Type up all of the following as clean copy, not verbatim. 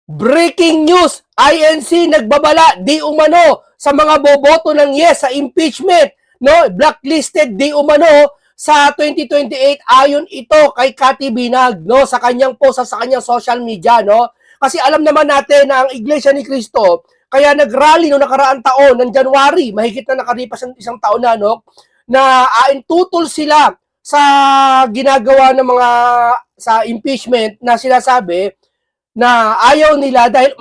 Breaking news! INC nagbabala di umano sa mga boboto ng yes sa impeachment, no? Blacklisted di umano sa 2028 ayon ito kay Cathy Binag, no? Sa kanyang post sa kanyang social media, no? Kasi alam naman natin na ang Iglesia ni Cristo kaya nagrally no nakaraang taon ng January, mahigit na nakalipas ng isang taon na, no? Na tutol sila sa ginagawa ng mga sa impeachment na sinasabi na ayaw nila dahil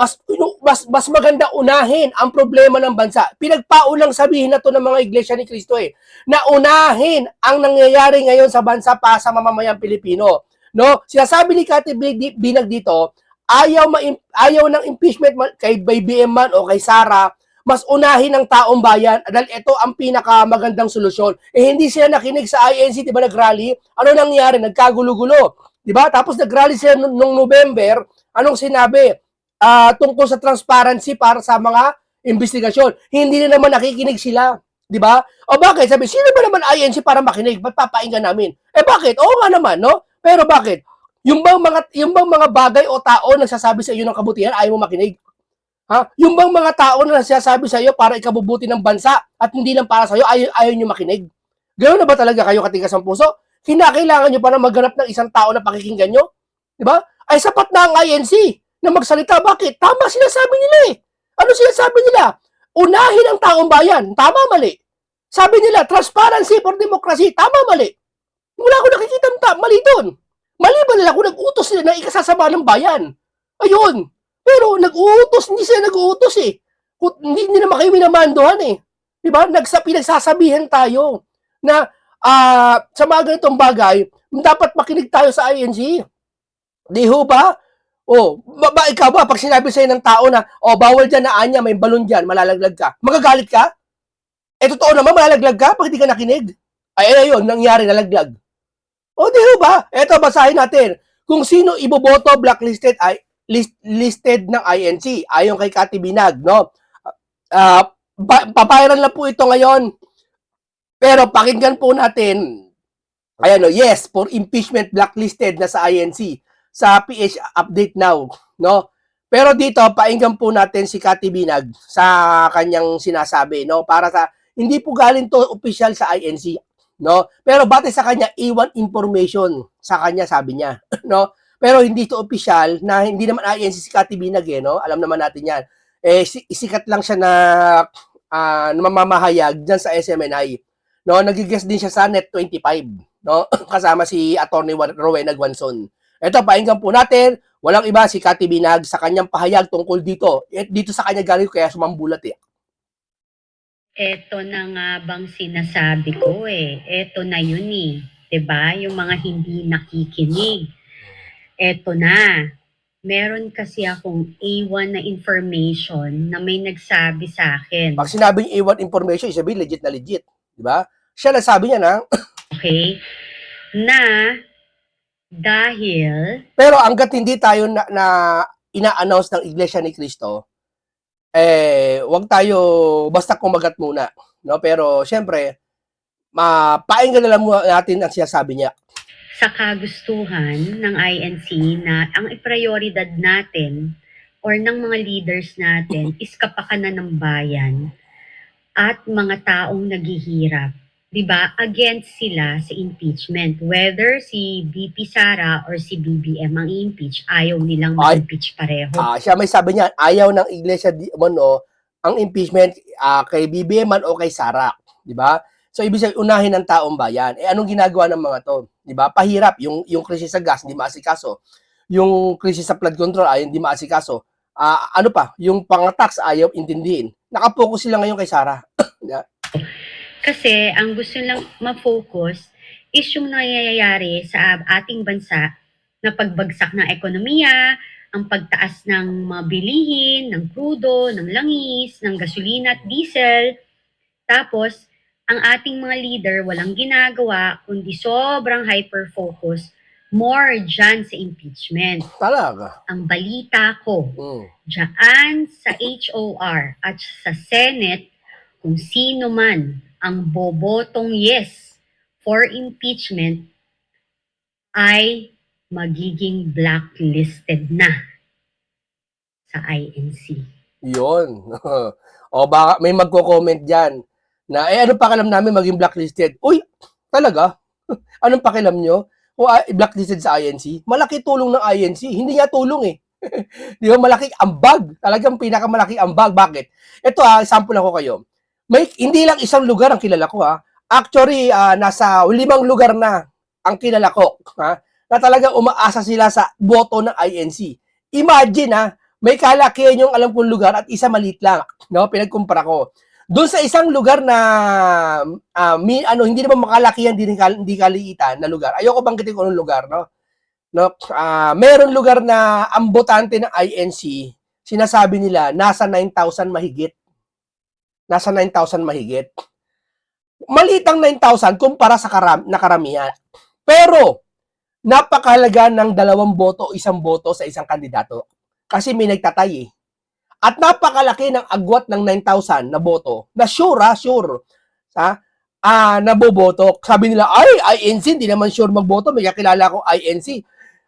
mas maganda unahin ang problema ng bansa. Pinagpaulang sabihin na to ng mga iglesia ni Cristo na unahin ang nangyayari ngayon sa bansa para sa mamamayang Pilipino. No? Sinasabi ni Cathy Binag dito, ayaw ng impeachment kay BBM man o kay Sara, mas unahin ng taong bayan dahil ito ang pinakamagandang solusyon. Hindi sila nakinig sa INC, di ba nag-rally? Ano nangyari? Nagkagulo-gulo. Di ba? Tapos nag-rally sila noong November. Anong sinabi? Tungkol sa transparency para sa mga investigasyon. Hindi na naman nakikinig sila. Di ba? O bakit? Sabi, sino ba naman INC para makinig? Ba't papakinggan namin? Bakit? Oo nga naman, no? Pero bakit? Yung bang mga bagay o tao nagsasabi sa iyo ng kabutihan, ayaw mo makinig? Ha? Yung bang mga tao na nagsasabi sa iyo para ikabubuti ng bansa at hindi lang para sa iyo, ayaw nyo makinig? Ganoon na ba talaga kayo katigas ang puso? Kinakailangan nyo pa na maghanap ng isang tao na pakikinggan nyo? Di ba? Ay sapat na ang INC na magsalita. Bakit? Tama sinasabi nila eh. Ano sinasabi nila? Unahin ang taong bayan. Tama, mali. Sabi nila, transparency for democracy. Tama, mali. Wala ko nakikita mali doon. Mali ba nila kung nag-utos sila na ikasasama ng bayan? Ayun. Pero nag-uutos, hindi sila nag-uutos eh. Hindi naman kayo minamandohan eh. Di ba? Pinagsasabihan tayo na sa mga ganitong bagay, dapat makinig tayo sa INC. Di ho ba? Ikaw ba, pag sinabi sa'yo ng tao na, bawal dyan na anya, may balon dyan, malalaglag ka, magagalit ka? Totoo naman, malalaglag ka pag hindi ka nakinig. Ayun, nangyari, nalaglag. Di ho ba? Eto, basahin natin. Kung sino iboboto blacklisted ay listed ng INC, ayon kay Cathy Binag, no? Papayaran lang po ito ngayon. Pero pakinggan po natin, ayan, yes, for impeachment blacklisted na sa INC sa PH Update Now, no? Pero dito painggan po natin si Cathy Binag sa kanyang sinasabi, no? Para sa hindi po galing to official sa INC, no? Pero base sa kanya iwan information sa kanya sabi niya, no? Pero hindi to official na hindi naman INC si Cathy Binag no? Alam naman natin 'yan. Sikat lang siya na mamamahayag diyan sa SMNI. No, nagigest din siya sa Net 25, no? Kasama si Attorney Rowena Guanzon. Ito, pakinggan po natin. Walang iba si Cathy Binag sa kanyang pahayag tungkol dito. Dito sa kanya galing kaya sumambulat eh. Eto na nga bang sinasabi ko eh. Eto na yun eh. 'Di ba? Yung mga hindi nakikinig. Eto na. Meron kasi akong A1 na information na may nagsabi sa akin. Pag sinabing A1 information, sabihin legit na legit. Di ba? Siya nagsabi niya na. Okay? Na dahil... Pero hanggat hindi tayo na ina-announce ng Iglesia ni Cristo, wag tayo basta kumagat muna. No? Pero syempre, pakinggan na lang natin ang sinasabi niya. Sa kagustuhan ng INC na ang prioridad natin or ng mga leaders natin is kapakanan ng bayan at mga taong naghihirap. 'Di ba? Against sila sa impeachment. Whether si BP Sara or si BBM ang i-impeach, ayaw nilang ma-impeach pareho. Siya may sabi niya, ayaw ng Iglesia ang impeachment kay BBM man o kay Sara, 'di ba? So ibig sabihin unahin ng taong bayan. Anong ginagawa ng mga 'to? 'Di ba? Pahirap yung krisis sa gas, hindi maasikaso. Yung krisis sa flood control ay hindi maasikaso. Ano pa? Yung pang-tax ayaw intindihin. Nakapokus sila ngayon kay Sara. Kasi ang gusto lang ma-focus is yung nangyayari sa ating bansa na pagbagsak ng ekonomiya, ang pagtaas ng mga bilihin, ng krudo, ng langis, ng gasolina at diesel. Tapos, ang ating mga leader walang ginagawa kundi sobrang hyper-focus more dyan sa impeachment. Talaga. Ang balita ko, dyan sa HOR at sa Senate, kung sino man ang bobotong yes for impeachment ay magiging blacklisted na. sa INC. Yun. O baka may magko-comment diyan na ano pakialam namin maging blacklisted. Uy, talaga? Anong pakialam nyo? O blacklisted sa INC? Malaki tulong ng INC. Hindi niya tulong eh. Di ba malaki ambag? Talagang pinakamalaki ambag. Bakit? Ito example ako kayo. Hindi lang isang lugar ang kilala ko Actually, nasa 5 lugar na ang kilala ko. Na talagang umaasa sila sa boto ng INC. Imagine may kalakihan yung alam kong lugar at isa maliit lang. No? Pinagkumpara ko. Doon sa isang lugar na hindi naman makalakihan, hindi kaliitan na lugar. Ayoko banggitin ko anong lugar, no? Meron lugar na ang botante ng INC, sinasabi nila nasa 9,000 mahigit. Nasa 9,000 mahigit. Maliit ang 9,000 kumpara sa karamihan. Pero napakahalaga ng 2 boto o 1 boto sa isang kandidato. Kasi may nagtatay At napakalaki ng agwat ng 9,000 na boto na sure naboboto. Sabi nila, INC, hindi naman sure magboto. May kakilala ko INC.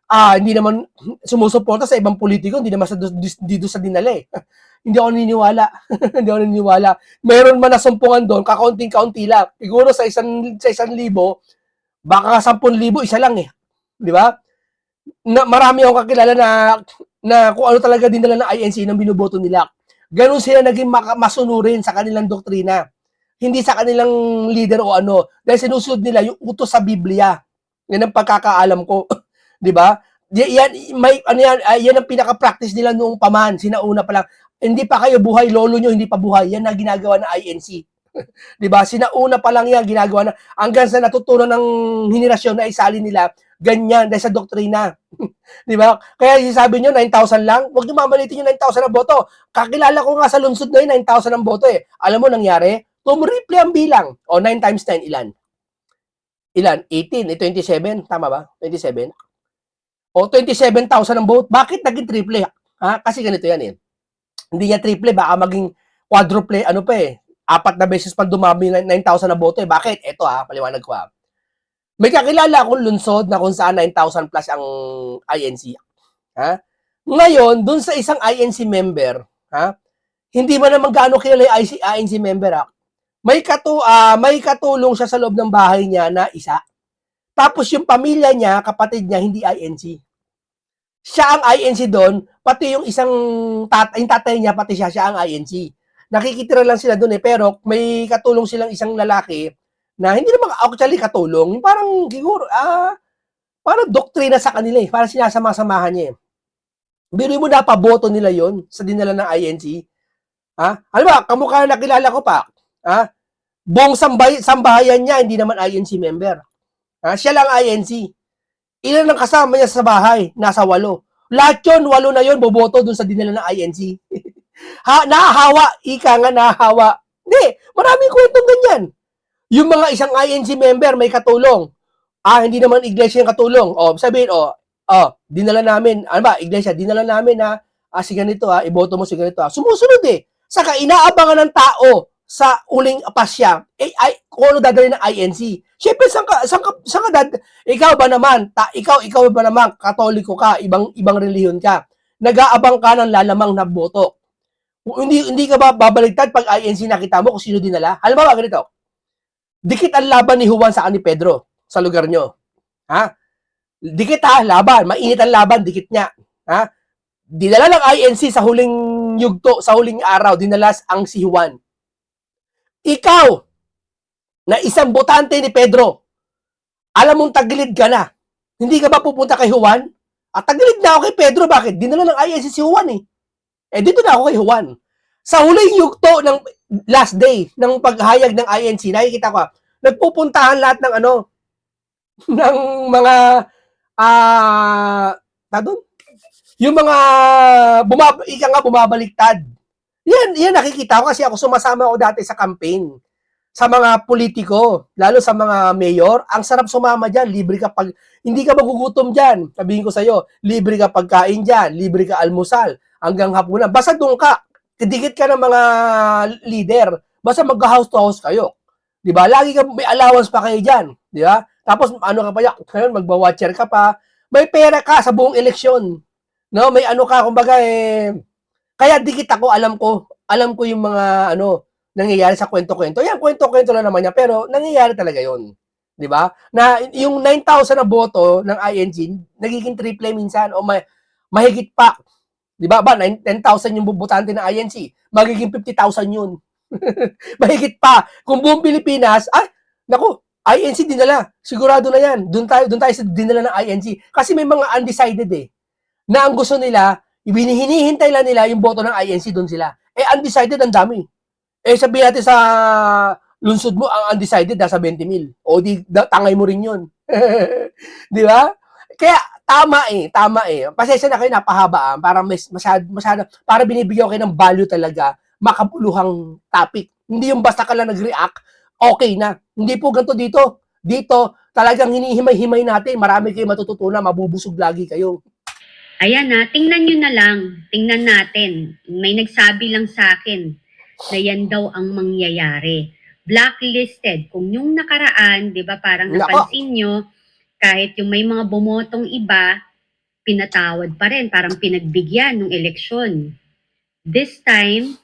Hindi naman sumusuporta sa ibang politiko, hindi naman dito sa dinala Hindi ako naniniwala. Hindi ako naniniwala. Meron man nasumpungan doon, kakaunting-kaunti lang. Siguro sa 1,000, baka 10,000, isa lang Di ba? Marami akong kakilala na kung ano talaga dinala ng INC ng binuboto nila. Ganun sila naging masunurin sa kanilang doktrina. Hindi sa kanilang leader o ano. Dahil sinusunod nila yung utos sa Biblia. Yan ang pagkakaalam ko. Di ba? Yan ang pinaka-practice nila noong paman. Sinauna pa lang. Hindi pa kayo buhay, lolo nyo hindi pa buhay. Yan ang ginagawa ng INC. Di ba? Sinauna pa lang yan, ginagawa na. Hanggang sa natutunan ng henerasyon na isali nila, ganyan, dahil sa doktrina. Di ba? Kaya sabi nyo, 9,000 lang. Huwag nyo mamalitin yung 9,000 na boto. Kakilala ko nga sa lungsod na yun, 9,000 ang boto Alam mo nangyari? Tumriple ang bilang. O, 9 times 10, ilan? Ilan? 18. 27. Tama ba? 27. O, 27,000 ang vote. Bakit naging triple? Kasi ganito yan Hindi niya triple. Baka maging quadruple, 4 na beses pa dumami 9,000 na boto Bakit? Ito paliwanag ko May kakilala akong lungsod na kung saan 9,000 plus ang INC. Ngayon, dun sa isang INC member, hindi man naman gaano kilala yung INC member, may katulong siya sa loob ng bahay niya na isa. Tapos yung pamilya niya, kapatid niya, hindi INC. Siya ang INC doon, pati yung yung tatay niya, pati siya ang INC. Nakikitira lang sila doon pero may katulong silang isang lalaki na hindi naman actually katulong, parang siguro, parang doktrina sa kanila parang sinasama-samahan niya Biro mo napaboto nila yon sa dinala ng INC. Alam ba, kamukha na nakilala ko pa, buong sambahayan niya, hindi naman INC member. Siya lang INC. Ilan ang kasama niya sa bahay? Nasa 8. Lahat yun, 8 na yun, boboto dun sa dinala ng INC. Nahahawa, nahahawa. Hindi, maraming kwentong ganyan. Yung mga isang INC member may katulong. Hindi naman iglesia yung katulong. Sabihin, dinala namin, iglesia, dinala namin si ganito iboto mo si ganito Sumusunod Saka inaabangan ng tao sa uling pasya, kung ano dadalhin ng INC. Siyempre, ikaw ba naman, katoliko ka, ibang relihiyon ka, nag-aabang ka ng lalamang na boto. Hindi ka ba babaligtad pag INC nakita mo kung sino dinala? Halimbawa, ganito, dikit ang laban ni Juan sa ni Pedro sa lugar nyo. Dikit laban. Mainit ang laban, dikit niya. Dinala ng INC sa huling yugto, sa huling araw, dinalas ang si Juan. Ikaw, na isang botante ni Pedro, alam mong tagilid ka na. Hindi ka ba pupunta kay Juan? Tagilid na ako kay Pedro. Bakit? Dinala ng INC si Juan dito na ako kay Juan. Sa huling yugto ng last day ng paghayag ng INC, nakikita ko, nagpupuntahan lahat ng ng mga yung mga bumabaliktad. Yan nakikita ko kasi ako sumasama ako dati sa campaign sa mga politiko, lalo sa mga mayor. Ang sarap sumama diyan, libre ka hindi ka magugutom diyan. Sabihin ko sa iyo, libre ka pagkain diyan, libre ka almusal hanggang hapunan. Basta doon ka, dikit ka ng mga leader. Basta mag-house to house kayo. 'Di ba? Lagi ka may allowance pa kayo diyan, 'di ba? Tapos ka pa ngayon, magba-watcher ka pa. May pera ka sa buong eleksyon. No, may kumbaga Kaya dikit ako, alam ko yung mga nangyayari sa kwento-kwento. Yan, kwento-kwento lang naman yan, pero nangyayari talaga yon. 'Di ba? Na yung 9,000 na boto ng INC, nagiging triple minsan o mahigit pa. 'Di ba? 10,000 yung bobotante ng INC, magiging 50,000 yun. Mahigit pa. Kung buong Pilipinas, naku, INC dinala. Sigurado na yan. Doon tayo sa dinala ng INC. Kasi may mga undecided na ang gusto nila, hinihintay lang nila yung boto ng INC, doon sila. Undecided, ang dami. Sabihin natin sa lungsod mo, ang undecided, nasa 20 mil. O di, tangay mo rin yun. Di ba? Kaya, tama eh. Pasensya na kayo, napahaba para masyado, para binibigyan kayo ng value talaga, makabuluhang topic. Hindi yung basta ka lang nag-react, okay na. Hindi po ganito dito. Dito, talagang hinihimay-himay natin. Marami kayo matututunan, mabubusog lagi kayo. Ayan na, tingnan nyo na lang. Tingnan natin. May nagsabi lang sa akin na yan daw ang mangyayari. Blacklisted. Kung yung nakaraan, di ba parang napansin nyo, kahit yung may mga bumotong iba, pinatawad pa rin. Parang pinagbigyan ng eleksyon. This time,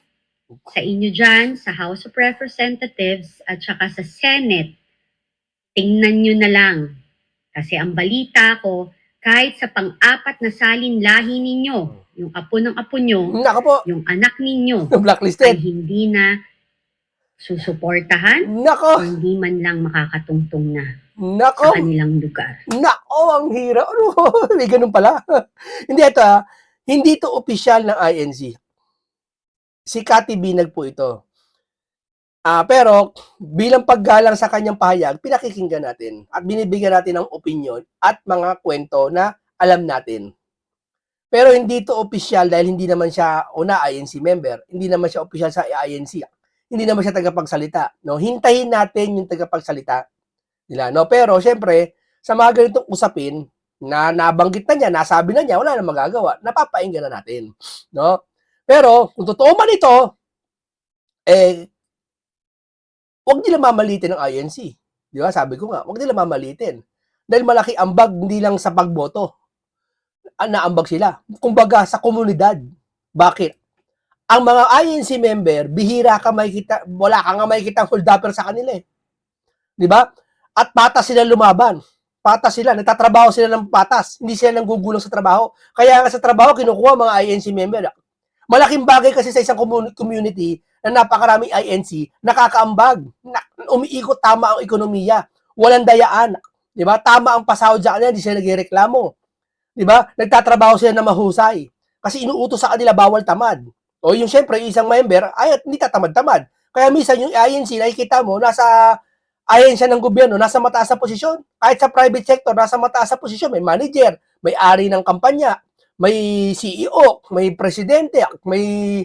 sa inyo dyan, sa House of Representatives at saka sa Senate, tingnan nyo na lang. Kasi ang balita ko, kahit sa pang-apat na salin lahi ninyo, yung apo ng apo nyo, yung anak ninyo, blacklisted, ay hindi na susuportahan, hindi man lang makakatungtong na sa kanilang lugar. Ang hirap. May ganun pala. Hindi ito opisyal ng INC. Si Cathy Binag po ito. Pero bilang paggalang sa kanyang pahayag, pinakikinggan natin at binibigyan natin ng opinion at mga kwento na alam natin. Pero hindi ito opisyal dahil hindi naman siya INC member, hindi naman siya opisyal sa INC, hindi naman siya tagapagsalita. No? Hintayin natin yung tagapagsalita nila. No? Pero syempre, sa mga ganitong usapin, na nabanggit na niya, nasabi na niya, wala na magagawa, napapainggan na natin. No? Pero kung totoo man ito, huwag nila mamalitin ng INC. Di ba? Sabi ko nga, huwag nila mamalitin. Dahil malaki ambag, hindi lang sa pagboto. Naambag sila. Kumbaga, sa komunidad. Bakit? Ang mga INC member, bihira ka makikita, wala ka nga makikita hold-upper sa kanila eh. Di ba? At patas sila lumaban. Patas sila, nagtatrabaho sila ng patas. Hindi sila nanggugulang sa trabaho. Kaya nga sa trabaho, kinukuha mga INC member. Malaking bagay kasi sa isang community na napakaraming INC, nakakaambag, umiikot tama ang ekonomiya, walang dayaan, di ba? Tama ang pasahod sa kanila, hindi sila nagreklamo, di ba? Nagtatrabaho sila na mahusay, kasi inuutos sa kanila bawal tamad. O yung syempre, yung isang member, ay hindi tatamad-tamad. Kaya minsan yung INC, nakikita mo, nasa ahensya ng gobyerno, nasa mataas na posisyon. Kahit sa private sector, nasa mataas na posisyon, may manager, may ari ng kampanya, may CEO, may presidente, may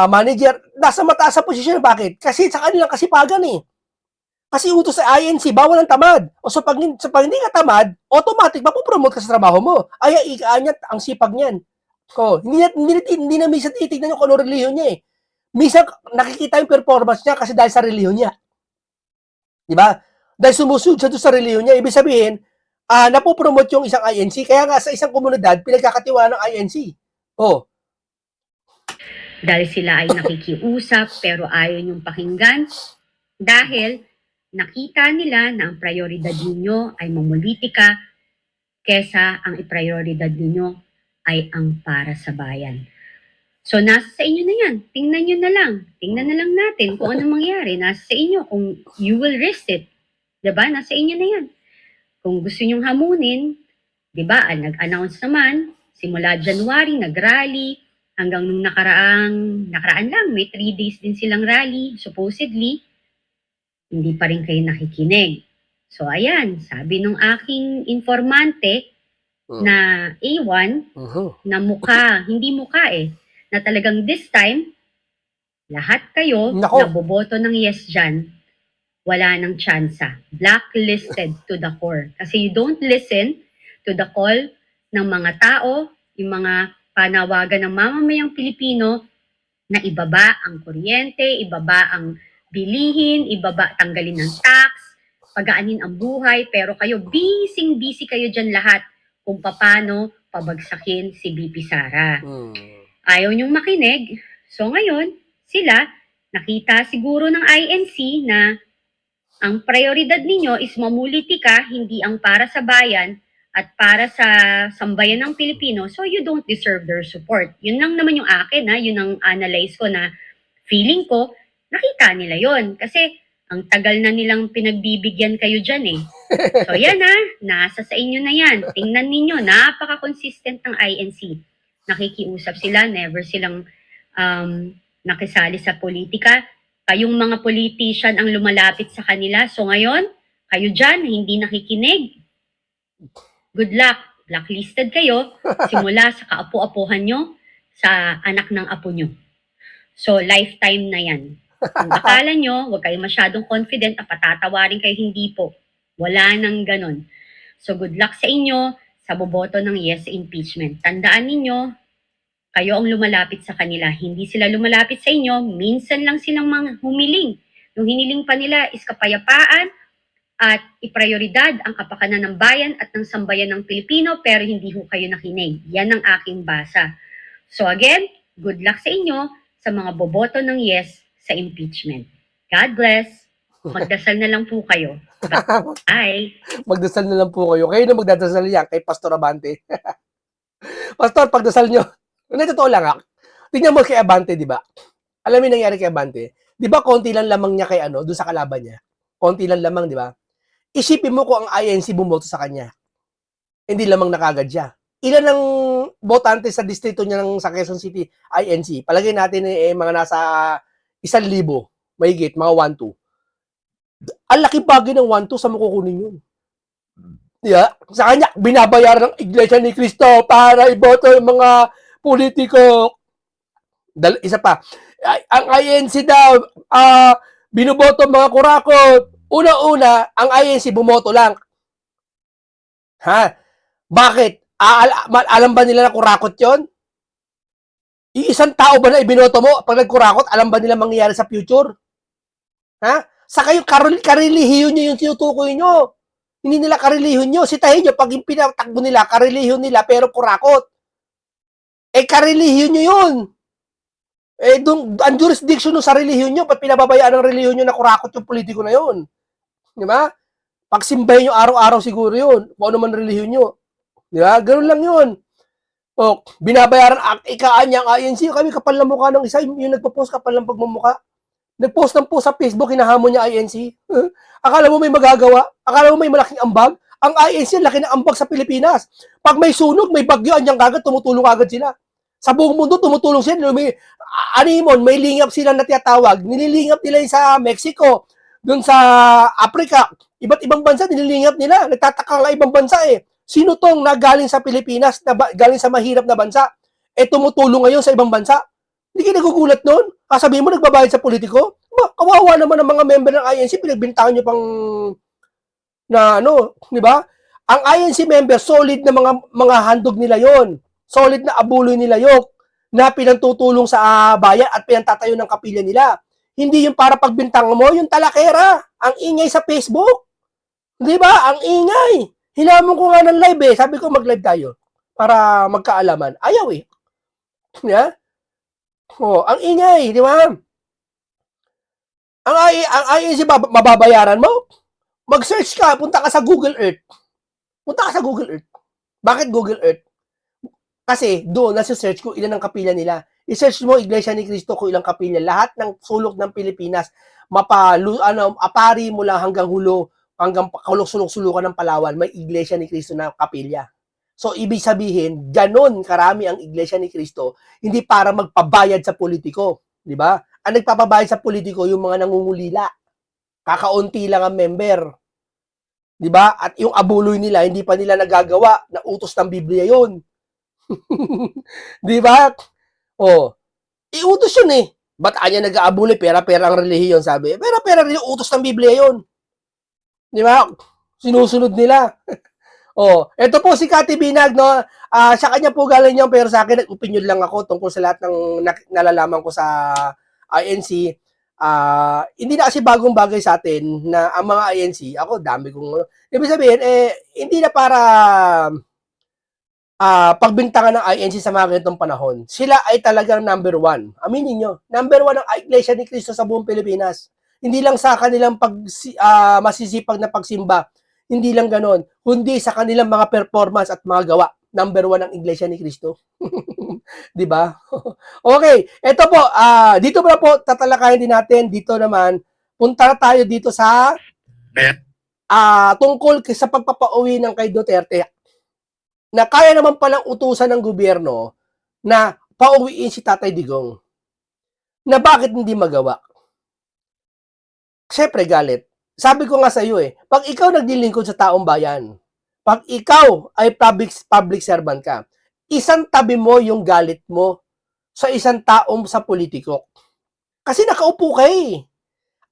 manager, nasa mataas sa posisyon. Bakit? Kasi sa kanilang kasipagan eh. Kasi utos sa INC, bawal ang tamad. O so pag hindi ka tamad, automatic, mapupromote ka sa trabaho mo. Ay, ang sipag niyan. Hindi na minsan titignan yung kung relihiyon niya eh. Minsan nakikita yung performance niya kasi dahil sa relihiyon niya. Di ba? Dahil sumusunod siya doon sa relihiyon niya, ibig sabihin, napopromote yung isang INC. Kaya nga sa isang komunidad, pinagkakatiwala ng INC. Dahil sila ay nakikiusap pero ayaw niyong pakinggan dahil nakita nila na ang prioridad ninyo ay mamulitika kesa ang iprioridad ninyo ay ang para sa bayan. So, nasa sa inyo na yan. Tingnan nyo na lang. Tingnan na lang natin kung ano mangyari. Nasa sa inyo kung you will risk it. Diba? Nasa inyo na yan. Kung gusto nyong hamunin, diba? Nag-announce naman, simula January, nag-rally, hanggang nung nakaraan lang, may 3 days din silang rally, supposedly, hindi pa rin kayo nakikinig. So, ayan, sabi nung aking informante na A1, na hindi mukha na talagang this time, lahat kayo naboboto ng yes dyan, wala nang tsansa. Blacklisted to the core. Kasi you don't listen to the call ng mga tao, yung mga panawagan ng mamamayang Pilipino na ibaba ang kuryente, ibaba ang bilihin, tanggalin ng tax, pagaanin ang buhay, pero kayo, busy kayo dyan lahat kung paano pabagsakin si BP Sara. ayaw niyong makinig. So ngayon, sila, nakita siguro ng INC na ang prioridad ninyo is mamulitika, hindi ang para sa bayan at para sa sambayan ng Pilipino, so you don't deserve their support. Yun lang naman yung akin, yun ang analyze ko na feeling ko, nakita nila yon. Kasi ang tagal na nilang pinagbibigyan kayo dyan eh. So yan nasa sa inyo na yan. Tingnan ninyo, napaka-consistent ng INC. Nakikiusap sila, never silang nakisali sa politika. Kayong mga politician ang lumalapit sa kanila. So ngayon, kayo dyan, hindi nakikinig. Good luck. Blacklisted kayo simula sa kaapu-apuhan nyo sa anak ng apo nyo. So, lifetime na yan. Kung akala nyo, huwag kayo masyadong confident na patatawarin kayo, hindi po. Wala nang ganon. So, good luck sa inyo sa boboto ng yes sa impeachment. Tandaan ninyo, kayo ang lumalapit sa kanila. Hindi sila lumalapit sa inyo. Minsan lang silang mga humiling. Yung hiniling pa nila is kapayapaan at iprioridad ang kapakanan ng bayan at ng sambayan ng Pilipino, pero hindi ho kayo nakinig. Yan ang aking basa. So again, good luck sa inyo sa mga boboto ng yes sa impeachment. God bless. Magdasal na lang po kayo. Bye. Magdasal na lang po kayo. Kayo na magdadasal yan kay Pastor Abante. Pastor, pagdasal nyo. Totoo lang Tingnan mo kay Abante, di ba? Alam mo yung nangyari kay Abante? Di ba konti lang lamang niya kay doon sa kalaban niya? Konti lang lamang, di ba? Isipin mo kung ang INC bumoto sa kanya. Hindi lamang nakagad siya. Ilan ang botante sa distrito niya sa Quezon City INC? Palagay natin mga nasa 1,000, mahigit, mga 1-2. Ang laki bagay ng 1-2 sa makukunin yun. Yeah. Sa kanya, binabayaran ng Iglesia ni Cristo para iboto yung mga politiko. Isa pa, ang INC daw, binoboto mga kurakot. Una-una, ang INC bumoto lang. Bakit? Alam ba nila na kurakot yon? Isang tao ba na ibinoto mo pag nagkurakot, alam ba nila mangyayari sa future? Sa kayo, karelihiyon nyo yung tinutukoy nyo. Hindi nila karelihiyon nyo. Sitahin nyo, pag yung pinatakbo nila, karelihiyon nila, pero kurakot. Karelihiyon nyo yun. Ang jurisdiction ng sa relihiyon nyo, ba't pinababayaan ng relihiyon nyo na kurakot yung politiko na yun? Di ba? Pagsimbahin nyo araw-araw siguro yun. Kung ano man relihiyon nyo. Di ba? Ganun lang yun. Binabayaran ikaan niya ang INC. Kami kapal na mukha ng isa. Yung nagpo-post kapal ng pagmumukha. Nag-post ng post sa Facebook, hinahamon niya INC. Akala mo may magagawa? Akala mo may malaking ambag? Ang INC, laki ng ambag sa Pilipinas. Pag may sunog, may bagyo, anyang agad, tumutulong agad sila. Sa buong mundo, tumutulong sila. May lingap sila na tinatawag. Nililingap nila sa Mexico, dun sa Africa. Iba't ibang bansa, nililingap nila. Nagtataka nga ibang bansa Sino tong nagaling sa Pilipinas, galing sa mahirap na bansa, tumutulong ngayon sa ibang bansa? Hindi kayo nagugulat nun? Sabihin mo, nagbabayad sa politiko? Kawawa naman ang mga member ng INC, pinagbintangan nyo pang di ba? Ang INC member, solid na mga handog nila yon, solid na abuloy nila yon, na pinantutulong sa bayan at pinantatayo ng kapilya nila. Hindi yung para pagbintangan mo, yung talakera, ang ingay sa Facebook. Di ba? Ang ingay. Hinamon ko nga ng live sabi ko mag-live tayo para magkaalaman. Ayaw Yeah? Ang ingay, di ba? Ang INC mababayaran mo? Mag-search ka, punta ka sa Google Earth. Punta ka sa Google Earth. Bakit Google Earth? Kasi doon nasa-search ko ilan ang kapilya nila. I-search mo Iglesia ni Cristo kung ilang kapilya. Lahat ng sulok ng Pilipinas, apari mo lang hanggang hulo, hanggang sulok-sulukan ng Palawan, may Iglesia ni Cristo na kapilya. So, ibig sabihin, ganon karami ang Iglesia ni Cristo, hindi para magpabayad sa politiko. Di ba? Ang nagpapabayad sa politiko, yung mga nangungulila. Kakaunti lang ang member. Di ba? At yung abuloy nila, hindi pa nila nagagawa na utos ng Biblia yon. Di ba? Iutos yun Ba't anya nag-aabuloy? Pera-pera ang relihiyon, sabi. Pera-pera rin yung utos ng Biblia yon. Di ba? Sinusunod nila. Ito po si Cathy Binag, no? Sa kanya po galing yun, pero sa akin, nag-opinion lang ako tungkol sa lahat ng nalalaman ko sa INC. Hindi na kasi bagong bagay sa atin na ang mga INC, ako dami kong, ibig sabihin, hindi na para pagbintangan ng INC sa mga ganitong panahon. Sila ay talagang number one. Aminin nyo, number one ang Iglesia ni Cristo sa buong Pilipinas. Hindi lang sa kanilang masisipag na pagsimba, hindi lang ganon, kundi sa kanilang mga performance at mga gawa. Number one ang Iglesia ni Cristo. Di ba? Okay, ito po, dito na po tatalakayin din natin, dito naman, punta na tayo dito sa tungkol sa pagpapauwi ng kay Duterte, na kaya naman palang utusan ng gobyerno na pauwiin si Tatay Digong. Na bakit hindi magawa? Siyempre galit. Sabi ko nga sa iyo pag ikaw naglilingkod sa taong bayan, pag ikaw ay public servant ka, isang tabi mo yung galit mo sa isang taong sa politiko. Kasi nakaupo ka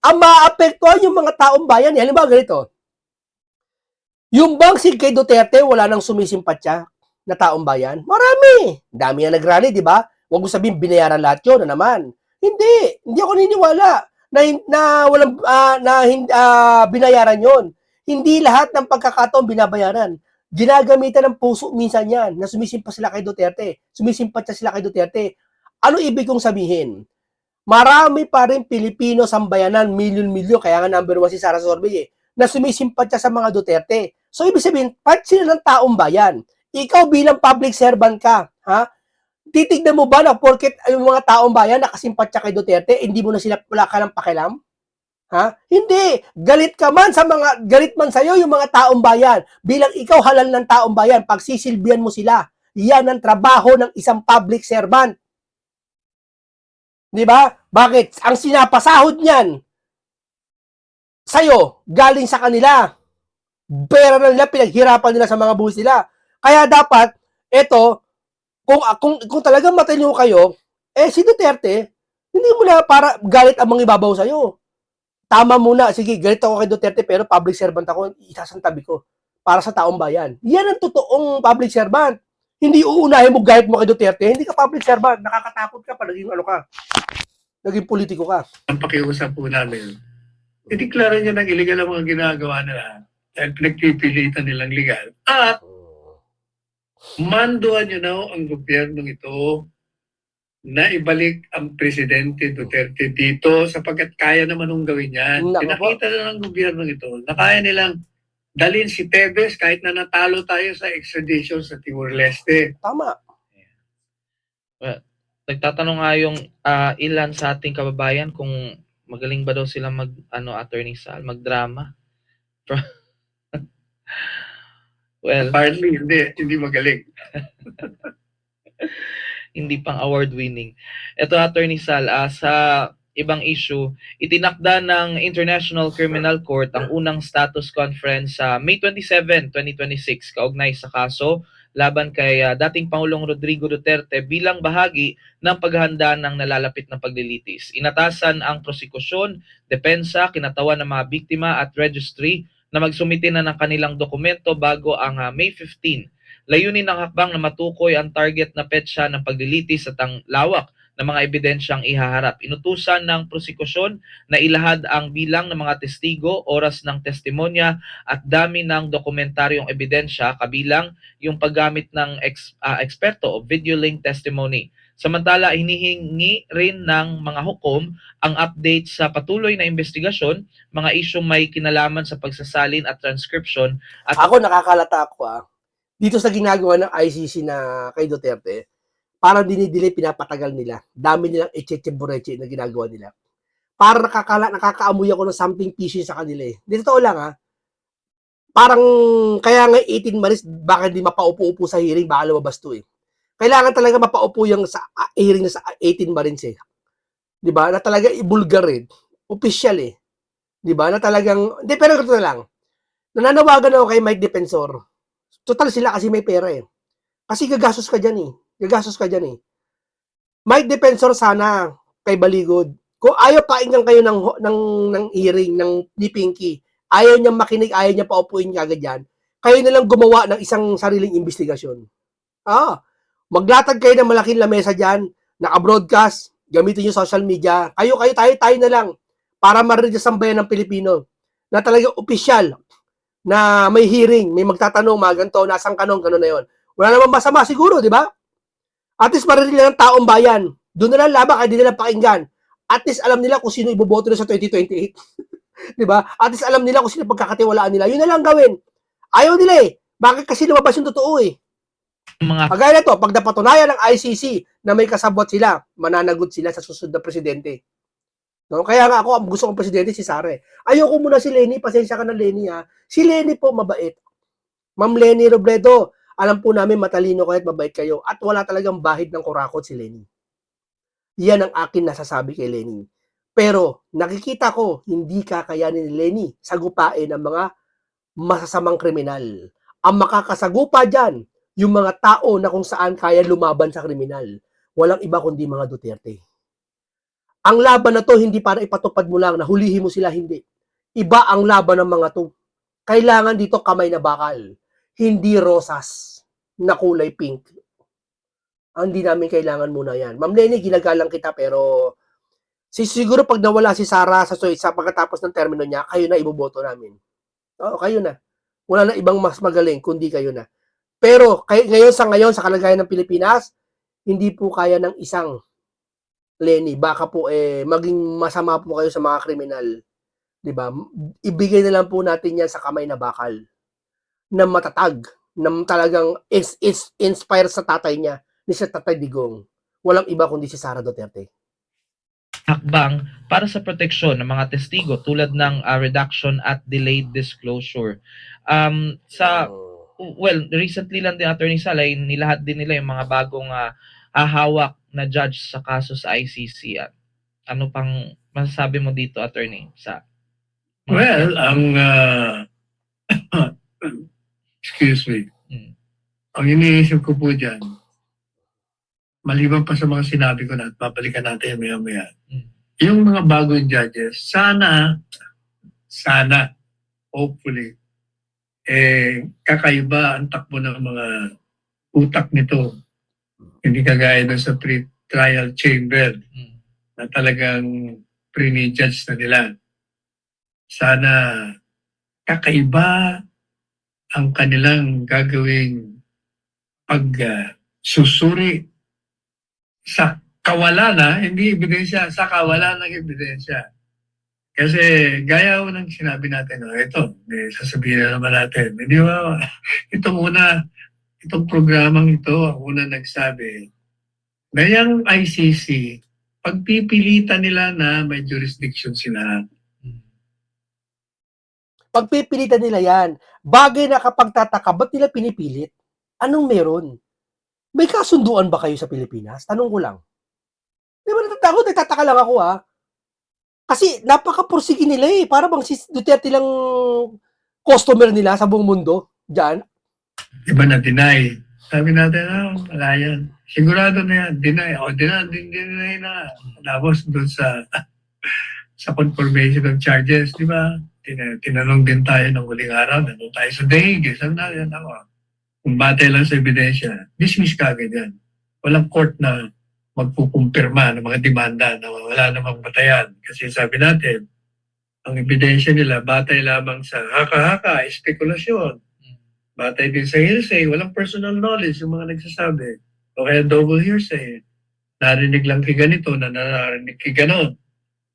Ang maapektuhan yung mga taong bayan, halimbawa ganito, yung bang si kay Duterte, wala nang sumisimpatya na taong bayan? Marami. Dami na nagrally, di ba? Huwag mo sabihin, binayaran lahat yun na naman. Hindi ako niniwala na walang binayaran yon. Hindi lahat ng pagkakataon binabayaran. Ginagamitan ng puso minsan yan na sumisimpa sila kay Duterte. Sumisimpatya sila kay Duterte. Ano ibig kong sabihin? Marami pa rin Pilipino sambayanan, milyon-milyon, kaya nga number 1 si Sara Sorbet na sumisimpatya sa mga Duterte. So, ibig sabihin, part sila ng taong bayan. Ikaw bilang public servant ka, titignan mo ba na porket yung mga taong bayan nakasimpatya kay Duterte, hindi mo na sila, wala ka ng pakialam? Hindi. Galit man sa'yo yung mga taong bayan. Bilang ikaw halal ng taong bayan, pagsisilbihan mo sila. Yan ang trabaho ng isang public servant. Di ba? Bakit? Ang sinapasahod niyan sa'yo, galing sa kanila. Pera na nila, pinaghirapan nila sa mga buwis nila. Kaya dapat, kung talagang matalino kayo, si Duterte, hindi mo na para galit ang mga ibabaw sa'yo. Tama muna, sige, galit ako kay Duterte, pero public servant ako, isasantabi ko para sa taong bayan. Yan ang totoong public servant. Hindi uunahin mo galit mo kay Duterte, hindi ka public servant, nakakatakot ka pa, naging politiko ka. Ang pakiusap po namin, ideklara niya ng illegal ang mga ginagawa nila dahil pinagpipilitan nilang legal. At manduan niyo na ang gobyernong ito na ibalik ang Presidente Duterte dito sapagkat kaya naman nung gawin yan. Pinakita na ng gobyernong ito na kaya nilang dalhin si Tevez kahit na natalo tayo sa extradition sa Timor-Leste. Tama. Well, nagtatanong nga yung ilan sa ating kababayan kung magaling ba daw sila Attorney Sal, magdrama. Well, apparently, hindi magaling. Hindi pang award-winning. Ito, Attorney Sal, sa ibang issue, itinakda ng International Criminal Court ang unang status conference sa May 27, 2026, kaugnay sa kaso laban kay dating Pangulong Rodrigo Duterte bilang bahagi ng paghahanda ng nalalapit na paglilitis. Inatasan ang prosekusyon, depensa, kinatawan ng mga biktima at registry na magsumite na ng kanilang dokumento bago ang May 15. Layunin ng hakbang na matukoy ang target na petsa ng paglilitis at ang lawak ng mga ebidensyang ihaharap. Inutusan ng prosekusyon na ilahad ang bilang ng mga testigo, oras ng testimonya at dami ng dokumentaryong ebidensya kabilang yung paggamit ng eksperto o video link testimony. Samantala, hinihingi rin ng mga hukom ang update sa patuloy na investigasyon, mga isyong may kinalaman sa pagsasalin at transcription. At ako nakakalata ako dito sa ginagawa ng ICC na kay Duterte, parang dinidelay, pinapatagal nila. Dami nilang echeche-boreche na ginagawa nila. Parang nakakaamoy ako ng something fishy sa kanila Dito totoo lang Parang, kaya nga 18 Maris, baka hindi mapaupo-upo sa hearing, baka lumabas to Kailangan talaga mapaupo yung sa hearing na sa 18 Marines Diba? Na talaga ibulgar Official Diba? Na talagang, hindi, pero ito na lang. Nananawagan ako kay Mike Defensor. Total sila kasi may pera Kasi gagastos ka dyan Mike Defensor sana kay Baligod. Kung ayaw pakinggan kayo ng hearing ni Pinky, ayaw niyang makinig, ayaw niya paupuin niya agad yan, kayo na lang gumawa ng isang sariling investigasyon. Maglatag kayo ng malaking lamesa dyan, naka-broadcast, gamitin yung social media, tayo na lang, para marinig sa sambayan ng Pilipino, na talagang opisyal, na may hearing, may magtatanong, mga ganito, nasang kanong, gano'n na yun. Wala namang masama siguro, di ba? At least marinig nila ng taong bayan. Doon na lang laban, kaya di nila pakinggan. At least alam nila kung sino iboboto nila sa 2028. Di ba? At least alam nila kung sino pagkakatiwalaan nila. Yun na lang gawin. Ayaw nila eh. Bakit kasi lumabas yung totoo eh? Mga Kagaya na to, pag napatunayan ng ICC na may kasabot sila, mananagot sila sa susunod na presidente. No? Kaya nga ako, ang gusto kong presidente si Sara. Ayoko muna si Leni, pasensya ka na Leni ha. Si Leni po mabait. Ma'am Leni Robredo, alam po namin matalino kayo at mabait kayo at wala talagang bahid ng kurakot si Leni. Yan ang akin nasasabi kay Leni. Pero nakikita ko, hindi kakayanin ni Leni sagupain ang mga masasamang kriminal. Ang makakasagupa dyan, yung mga tao na kung saan kaya lumaban sa kriminal. Walang iba kundi mga Duterte. Ang laban na to, hindi para ipatupad mo lang, na hulihin mo sila, hindi. Iba ang laban ng mga to. Kailangan dito kamay na bakal. Hindi rosas na kulay pink. Hindi namin kailangan muna yan. Ma'am Leni, ginagalang kita pero siguro pag nawala si Sara sa pagkatapos ng termino niya, kayo na iboboto namin. Oo, kayo na. Wala na ibang mas magaling kundi kayo na. Pero ngayon sa kalagayan ng Pilipinas, hindi po kaya ng isang Leni. Baka po maging masama po kayo sa mga kriminal. 'Di ba? Ibigay na lang po natin yan sa kamay na bakal. Na matatag, na talagang is inspired sa tatay niya, ni si Tatay Digong. Walang iba kundi si Sara Duterte. hakbang para sa proteksyon ng mga testigo tulad ng reduction at delayed disclosure. Recently lang din, Attorney Sal, ay nilahat din nila yung mga bagong hahawak na judge sa kaso sa ICC. Ano pang masasabi mo dito, Attorney? Well, excuse me. Ang iniisip ko po dyan, maliban pa sa mga sinabi ko na at babalikan natin maya-maya, yung mga bagong judges, sana, hopefully, kakaiba ang takbo ng mga utak nito. Hindi kagaya doon sa pre-trial chamber na talagang pre-judge na nila. Sana kakaiba ang kanilang gagawing pagsusuri sa kawalan hindi ebidensya, sa kawalan ng ebidensya. Kasi gaya ko ng sinabi natin, sasabihin na naman natin, hindi ba, itong programang ito, ang una nagsabi, na yung ICC, pagpipilitan nila na may jurisdiction sila. Pagpipilitan nila yan. Bagay na kapag tataka, ba't nila pinipilit? Anong meron? May kasunduan ba kayo sa Pilipinas? Tanong ko lang. Di ba nagtataka lang ako Kasi napaka-pursige nila Para bang si Duterte lang customer nila sa buong mundo. Diyan. Iba na deny. Sabi natin, wala yan. Sigurado na yan. Deny. Deny na. Tapos doon sa confirmation of charges, di ba? Tinanong din tayo ng huling araw, nandun tayo sa daig. Sabi natin, kung batay lang sa ebidensya, dismiss ka agad yan. Walang court na magpupumpirma ng mga demanda na wala namang batayan. Kasi sabi natin, ang ebidensya nila, batay lamang sa haka-haka, espekulasyon. Batay din sa hearsay, walang personal knowledge yung mga nagsasabi. O kaya double hearsay. Narinig lang kay ganito, narinig kay ganon.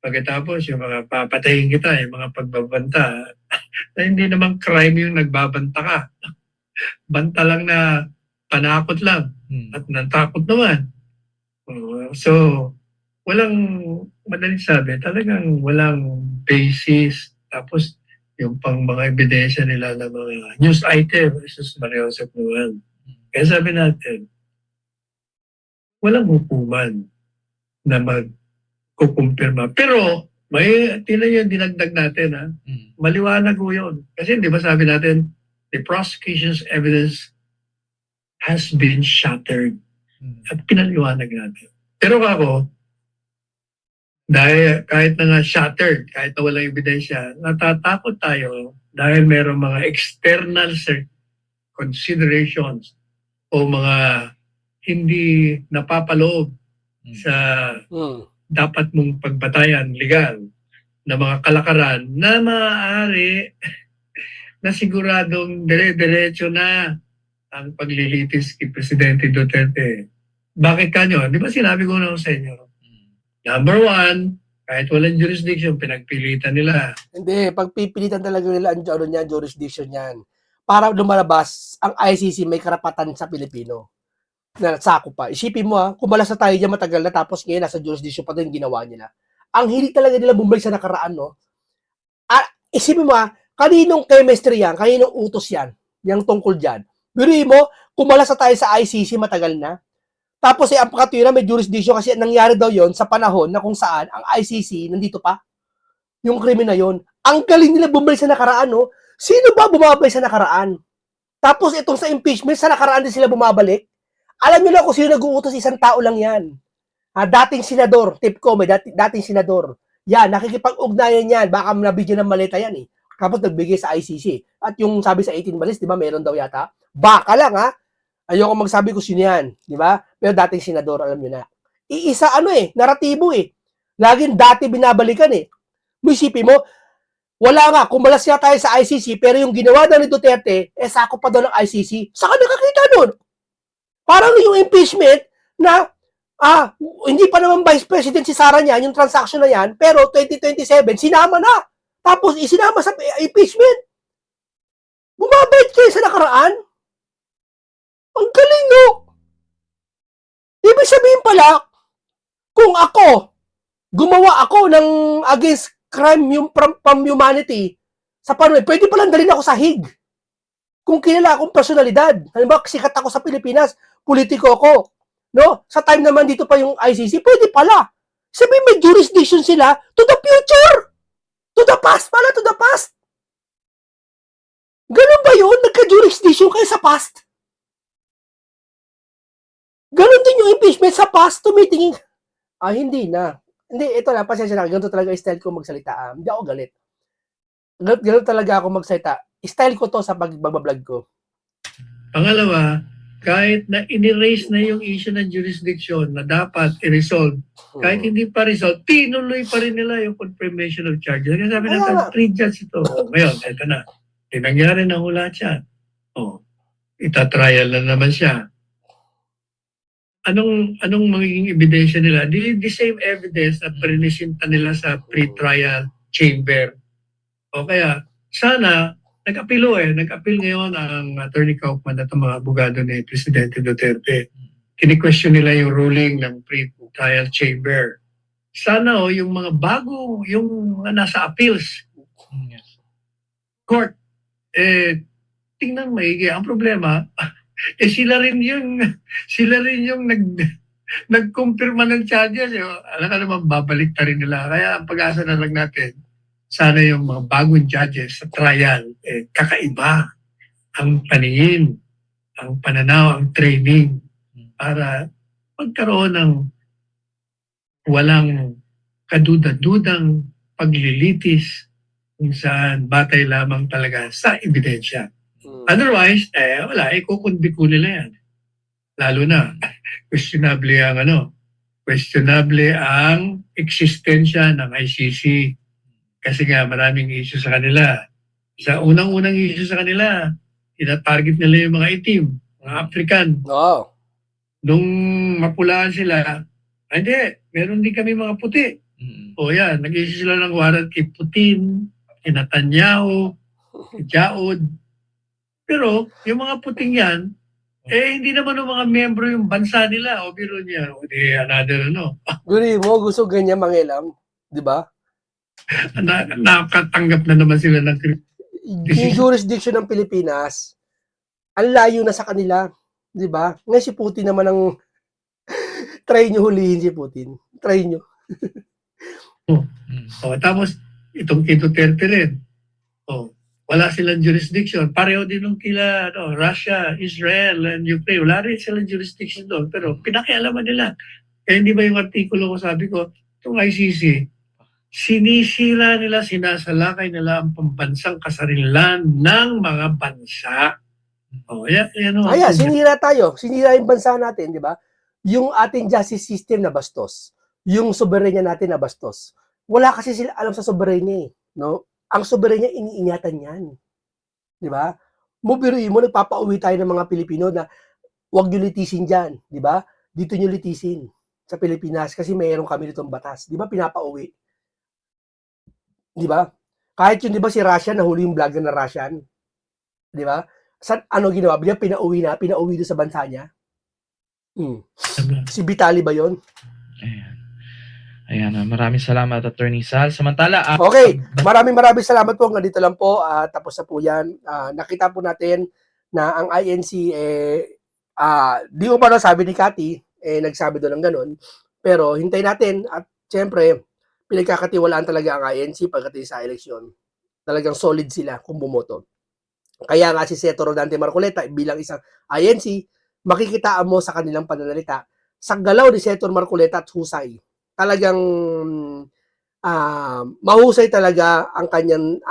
Pagkatapos, yung mga papatayin kita, yung mga pagbabanta, na hindi naman crime yung nagbabanta ka. Banta lang na panakot lang at natakot naman. So, walang, madaling sabi, talagang walang basis. Tapos, yung pang mga ebidensya nila na mga news item, Jesus Maria Joseph Noel. Kaya sabi natin, walang hukuman na magkukumpirma. Pero, may yung dinagdag natin, maliwanag ho yun. Kasi di ba sabi natin, the prosecution's evidence has been shattered. At pinaliwanag natin. Pero ako, dahil kahit na shattered, kahit na walang ebidensya, natatakot tayo dahil mayroong mga external considerations o mga hindi napapaloob sa dapat mong pagbatayan legal na mga kalakaran na maaari na siguradong dire-diretso na ang paglilitis kay Presidente Duterte. Bakit kanyo? Di ba sinabi ko na sa inyo? Number one, kahit walang jurisdiction, pinagpilitan nila. Hindi, pagpipilitan talaga nila ang ano niyan, jurisdiction niyan. Para lumalabas, ang ICC may karapatan sa Pilipino. Na sako pa. Isipin mo kumalas na tayo dyan matagal na tapos ngayon nasa jurisdiction pa din ginawa nila. Ang hilig talaga nila bumalik sa nakaraan, no? Isipin mo kaninong chemistry yan, kaninong utos yan, yung tungkol dyan. Biruin mo, kumalas na tayo sa ICC matagal na. Tapos ang pakatwira may jurisdiction kasi nangyari daw yon sa panahon na kung saan ang ICC nandito pa. Yung krimen na yon. Ang galing nila bumalik sa nakaraan, no? Sino ba bumabalik sa nakaraan? Tapos itong sa impeachment, sa nakaraan din sila bumabalik. Alam niyo lang kung sino nag-uutos, isang tao lang yan. Dating senador, tip ko, may dating senador. Yan, nakikipag-ugnayan yan. Baka nabigyan ng maleta yan eh. Tapos nagbigay sa ICC. At yung sabi sa 18 Malis, di ba, meron daw yata. Baka lang Ayoko magsabi kung sino yan. Di ba? Pero dating senador, alam niyo na. Iisa naratibo eh. Laging dati binabalikan eh. Isipin mo, wala nga, kumalas nga tayo sa ICC, pero yung ginawa daw ni Duterte, sako pa daw ng ICC. Saan nakakita nun? Parang yung impeachment na, hindi pa naman Vice President si Sara niyan, yung transaction na yan, pero 2027, sinama na. Tapos, isinama sa impeachment. Bumabait kayo sa nakaraan. Ang galing, no? Ibig sabihin pala, kung gumawa ako ng against crime from humanity, sa panahon, pwede palang dalhin ako sa Hague. Kung kilala akong personalidad, halimbawa, sikat ako sa Pilipinas, politiko ako, no? Sa time naman dito pa yung ICC, pwede pala. Sabihin may jurisdiction sila to the future. To the past pala, to the past. Ganun ba yun? Nagka-jurisdiction kayo sa past? Ganun din yung impeachment sa past, tumitingin. Hindi na. Hindi, ito na, pasensya na. Ganito talaga style ko magsalita. Hindi ako galit. Ganito talaga ako magsalita. Style ko to sa pagbablog ko. Pangalawa, kahit na in-erase na yung issue ng jurisdiction na dapat i-resolve, kahit hindi pa resolve, tinuloy pa rin nila yung confirmation of charges. Kasi sabi natin, 3 judges ito. Ngayon, ito na. Nangyari na hula siya. Itatrial na naman siya. Anong magiging ebidensya nila? The same evidence na prinisinta nila sa pre-trial chamber. O kaya, sana, nag-apilo Nag-apil ngayon ang Attorney Kaufman at ang mga abogado ni Presidente Duterte. Kini-question nila yung ruling ng pre-trial chamber. Sana yung mga bago, yung nasa appeals court, tingnan maigi. Ang problema, sila rin yung nagkumpirma ng charges. Alam ka naman, babalik ta rin nila. Kaya ang pag-asa na lang natin, sana yung mga bagong judges sa trial, kakaiba ang paningin, ang pananaw, ang training para magkaroon ng walang kaduda-dudang paglilitis kung saan batay lamang talaga sa ebidensya. Otherwise, wala, kukunbiko nila yan. Lalo na, questionable ang eksistensya ng ICC. Kasi nga, maraming issue sa kanila. Sa unang-unang issue sa kanila, ina-target nila yung mga itim, mga African. Nung mapulaan sila, hindi, meron din kami mga puti. O yan, nag-issue sila ng warrant kay Putin, kay Netanyahu, kay Jaod. Pero, yung mga puting yan, hindi naman yung mga membro yung bansa nila. O biro niya, o di another Guri mo, gusto ganyan mangilam. Di ba? Nakatanggap na naman sila ng Yung jurisdiction ng Pilipinas, ang layo na sa kanila. Di ba? Ngayon si Putin naman ang try nyo hulihin si Putin. Try nyo. Tapos, itong kay Duterte rin. Wala silang jurisdiction. Pareho din nung kila Russia, Israel, and Ukraine. Wala rin silang jurisdiction doon. Pero pinakialaman nila. Kaya hindi ba yung artikulo ko, sabi ko, itong ICC, sinisira nila, sinasalakay nila ang pambansang kasarilan ng mga bansa. Sinira tayo. Sinira yung bansa natin, di ba? Yung ating justice system na bastos. Yung soberenya natin na bastos. Wala kasi sila alam sa soberenya no? Ang soberenya iniingatan yan. Di ba? Biruin mo, nagpapauwi tayo ng mga Pilipino na huwag nyo litisin dyan, di ba? Dito nyo litisin sa Pilipinas kasi mayroon kami nitong batas. Di ba pinapauwi? Di ba? Kahit yun, di ba si Russian, nahuli yung vlogger na Russian? Di ba? Ano ginawa? Bigla pinauwi doon sa bansa niya. Si Vitali ba yun? Ayan, maraming salamat, Attorney Sal. Samantala, Okay, maraming salamat po. Nandito lang po, tapos na po yan. Nakita po natin na ang INC, di ko pa na sabi ni Cathy, nagsabi doon ng ganun. Pero hintay natin at siyempre, pinagkakatiwalaan talaga ang INC pagdating sa eleksyon. Talagang solid sila kung bumoto. Kaya nga si Senator Rodante Marcoleta bilang isang INC, makikitaan mo sa kanilang pananalita sa galaw ni Senator Marcoleta at husay. Talagang mahusay talaga ang kanyang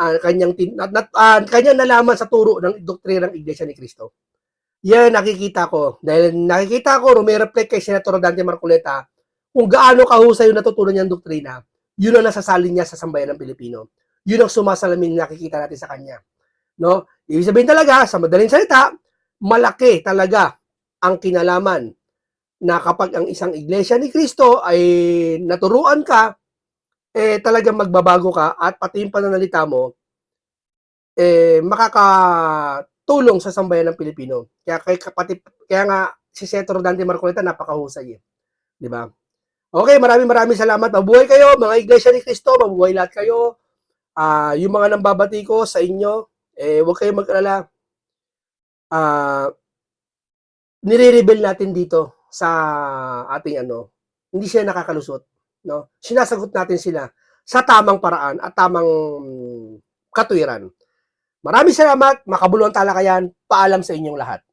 nalaman sa turo ng doktrina ng Iglesia ni Cristo. Yan nakikita ko. Dahil nakikita ko, rumireflect kay Senator Rodante Marcoleta kung gaano kahusay yung natutunan niyang doktrina, yun ang nasasalin niya sa sambayan ng Pilipino. Yun ang sumasalamin nakikita natin sa kanya. No? Ibig sabihin talaga, sa madaling salita, malaki talaga ang kinalaman na kapag ang isang Iglesia ni Cristo ay naturuan ka, talagang magbabago ka at pati yung pananalita mo, makakatulong sa sambayan ng Pilipino. Kaya nga, si Senator Rodante Marcoleta napakahusay. Di ba? Okay, maraming salamat. Mabuhay kayo, mga Iglesia ni Cristo. Mabuhay lahat kayo. Yung mga nambabati ko sa inyo, huwag kayong mag-alala. Nire-reveal natin dito sa ating hindi sila nakakalusot. No? Sinasagot natin sila sa tamang paraan at tamang katuwiran. Maraming salamat. Makabuluhan talakayan. Paalam sa inyong lahat.